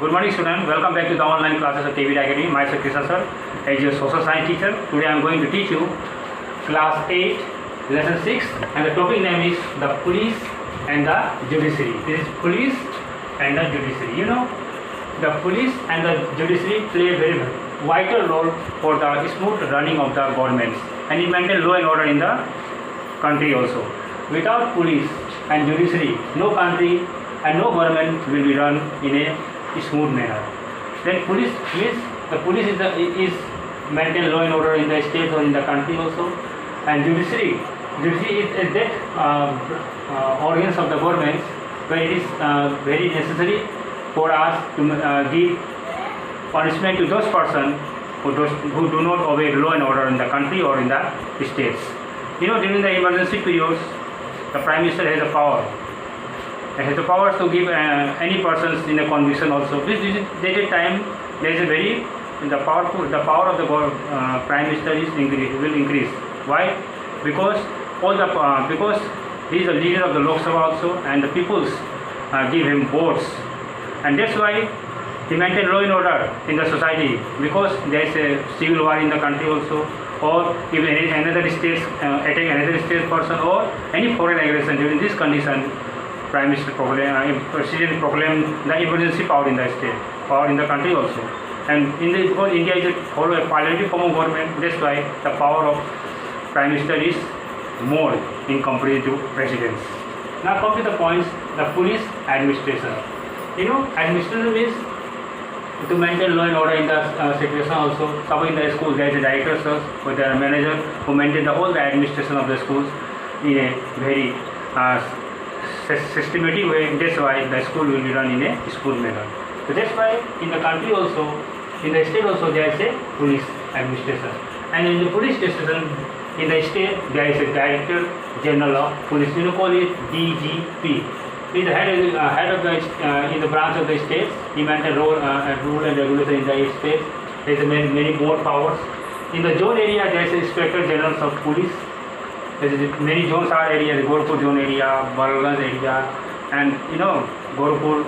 Good morning, students. Welcome back to the online classes of KVD Academy. Myself Krishna sir, as your social science teacher. Today I am going to teach you class 8, lesson 6, and the topic name is the police and the judiciary. This is police and the judiciary. You know, the police and the judiciary play a very vital role for the smooth running of the governments, and it maintains law and order in the country also. Without police and judiciary, no country and no government will be run in a smooth manner. Then police means the police is maintain law and order in the state or in the country also, and judiciary is that organs of the government where it is very necessary for us to give punishment to those persons who do not obey law and order in the country or in the states. You know, during the emergency periods, the Prime Minister has a power. He has the powers to give any persons in a conviction also. This time there is a very the power of the Prime Minister will increase. Why? Because because he is the leader of the Lok Sabha also, and the peoples give him votes, and that's why he maintains law and order in the society, because there is a civil war in the country also, or if another state attack another state person or any foreign aggression. During this condition, Prime Minister President proclaimed the emergency power in the state, power in the country also. And because India is a parliamentary form of government, that's why the power of Prime Minister is more in comparison to presidents. Now come to the points, the police administration. You know, administration means to maintain law and order in the situation also. Suppose in the schools there is a director or there are a manager who maintain all the administration of the schools in a very systematic way. That's why the school will be run in a school manner. So that's why in the country also, in the state also, there is a police administration, and in the police station in the state there is a Director General of Police. You know, call it DGP. He is the head of the in the branch of the states. He maintains rule and regulation in the states. There is many more powers. In the zone area, there is Inspector General of Police. Many zones are areas, Gorakhpur zone area, Balganj area, and you know, Gorakhpur,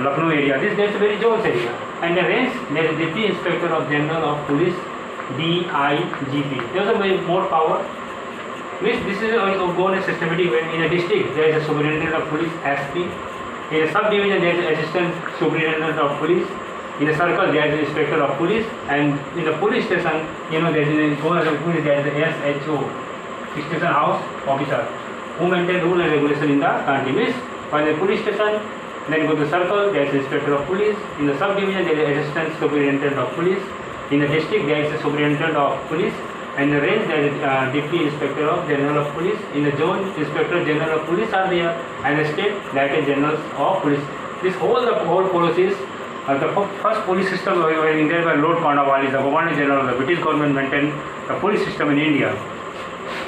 Lucknow area. There is a very zones area. And the range, there is Deputy Inspector of General of Police, DIGP. There is a very more power. This is going in a systematic way. In a district, there is a Superintendent of Police, SP. In a subdivision, there is an Assistant Superintendent of Police. In a circle, there is an Inspector of Police. And in the police station, you know, there is a SHO. Station House Officer, who maintain rule and regulation in the country. Means when the police station, then go to the circle, there is Inspector of Police. In the subdivision, there is Assistant Superintendent of Police. In the district, there is a Superintendent of Police. And the range, there is Deputy Inspector of General of Police. In the zone, Inspector General of Police are there, and the state, Director General of Police. This whole policies. The first police system in India by Lord Cornwallis, the Governor General of the British government, maintained the police system in India.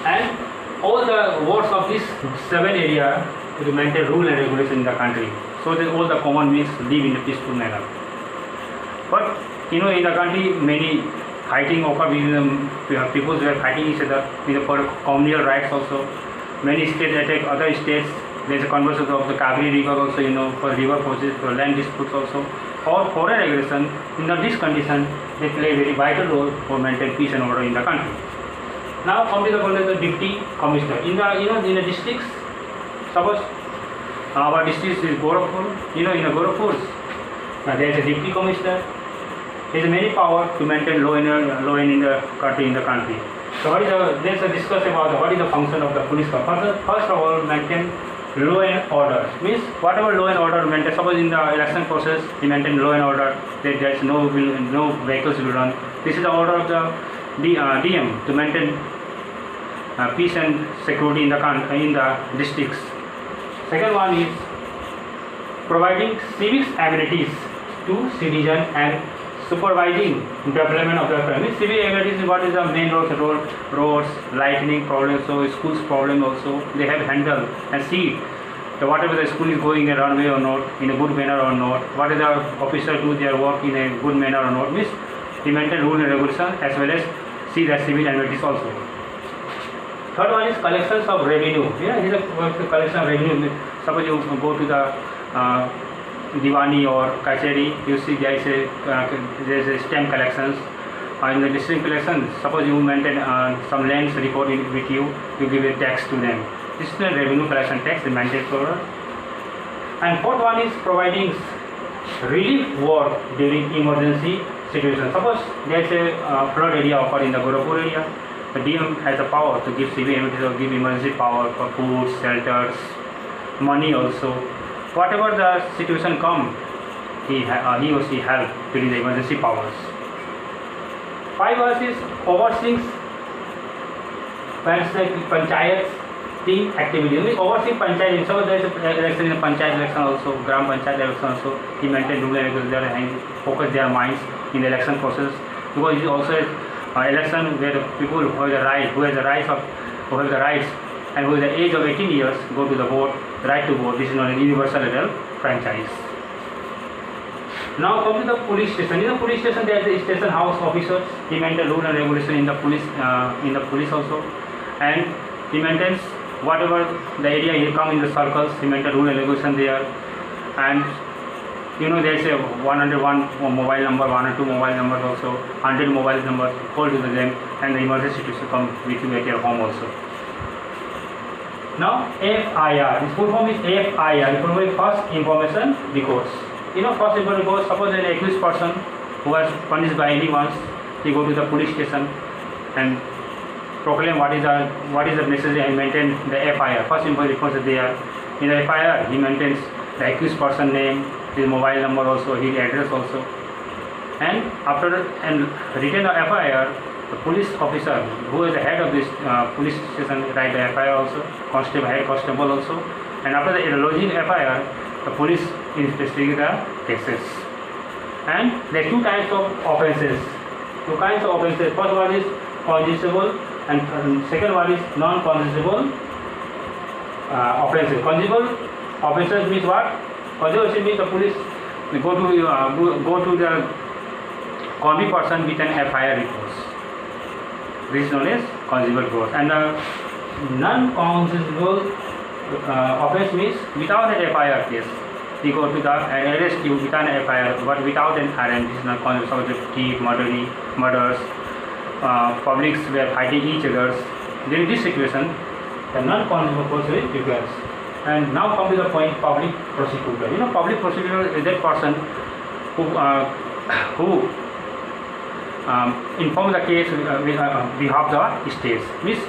And all the wards of this 7 area to maintain rule and regulation in the country, so that all the common means live in a peaceful manner. But you know, in the country, many fighting occur between the people who are fighting each other for communal rights also. Many states attack other states. There is a conversion of the Kaveri River also, you know, for river process, for land disputes also, or foreign aggression. In this condition, they play a very vital role for maintain peace and order in the country. Now come to the Deputy Commissioner. In the districts, suppose our district is Gorakhpur. You know, in the Gorakhpur, there is a Deputy Commissioner. There is many power to maintain law in the country. So there's a discussion about what is the function of the police. First of all, maintain law and order. Means whatever law and order maintain. Suppose in the election process, we maintain law and order. There is no vehicles will run. This is the order of the DM to maintain peace and security in the districts. Second one is providing civic amenities to citizens and supervising development of the family. Civic amenities, what is the main roads, lightning problems, so schools problem also. They have handled and see whatever the school is going in a runway or not, in a good manner or not. What is the officer do their work in a good manner or not. Means they maintain rule and regulation as well as see the civil amenities also. Third one is collections of revenue. Yeah, this is a collection of revenue. Suppose you go to the Diwani or Kacheri, you see there is a stamp collections. In the district collection, suppose you maintain some lands record with you, you give a tax to them. This is the revenue collection tax is maintained for. And fourth one is providing relief work during emergency situation. Suppose there is a flood area occurred in the Gorakhpur area. The DM has the power to give CBMT or give emergency power for food, shelters, money also. Whatever the situation come, he or she help during the emergency powers. 5 hours is overseeing panchayat team activity. Means overseeing panchayat. So there is a election in the panchayat election also, gram panchayat election also. He maintain rule and regulation, focus their minds in the election process, because it is also an election where the people who have the right, who have the rights and who is the age of 18 years go to the vote, right to vote. This is known as universal level franchise. Now come to the police station. In the police station there is a station house officers. He maintains rule and regulation in the police also, and he maintains whatever the area he come in the circles. He maintains rule and regulation there, and there is a 101 mobile number, 102 mobile numbers also, 100 mobile numbers. Call to them, and the emergency situation come with you at your home also. Now FIR. This full form is FIR. First Information Records. First information records. Suppose an accused person who was punished by anyone, he go to the police station and proclaim what is the necessary and maintain the FIR. First information records is there. In the FIR, he maintains the accused person name, his mobile number also, his address also. And after written the FIR, the police officer who is the head of this police station write the FIR also, head constable also. And after the lodging FIR, the police investigate the cases. And there are two types of offences. First one is cognizable and second one is non-cognizable offences. Cognizable offences means what? Cognizable means the police go to the convict person with an FIR report. This is known as cognizable cause. And the non-cognizable offense means without an FIR case. He go to the arrest you without an FIR, but without an RN. This is not cognizable. Thief, murders, publics were fighting each other. During this situation, the non-cognizable cause is required. And now come to the point, public prosecutor. Public prosecutor is that person who inform the case on behalf of the state. Means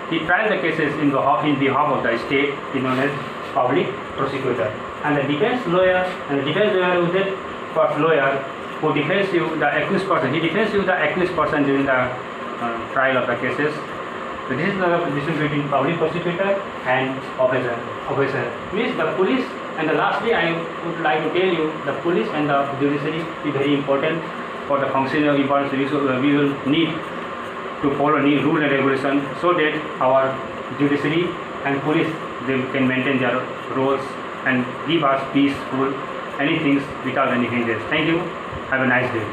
he trials the cases in behalf of the state, is known as public prosecutor. And the defense lawyer is that first lawyer who defends you the accused person. He defends you the accused person during the trial of the cases. So this is the difference between public prosecutor and officer. Means the police. And lastly, I would like to tell you, the police and the judiciary is very important for the functioning of important. We will need to follow new rule and regulation so that our judiciary and police, they can maintain their roles and give us peaceful anything without any hindrance. Thank you. Have a nice day.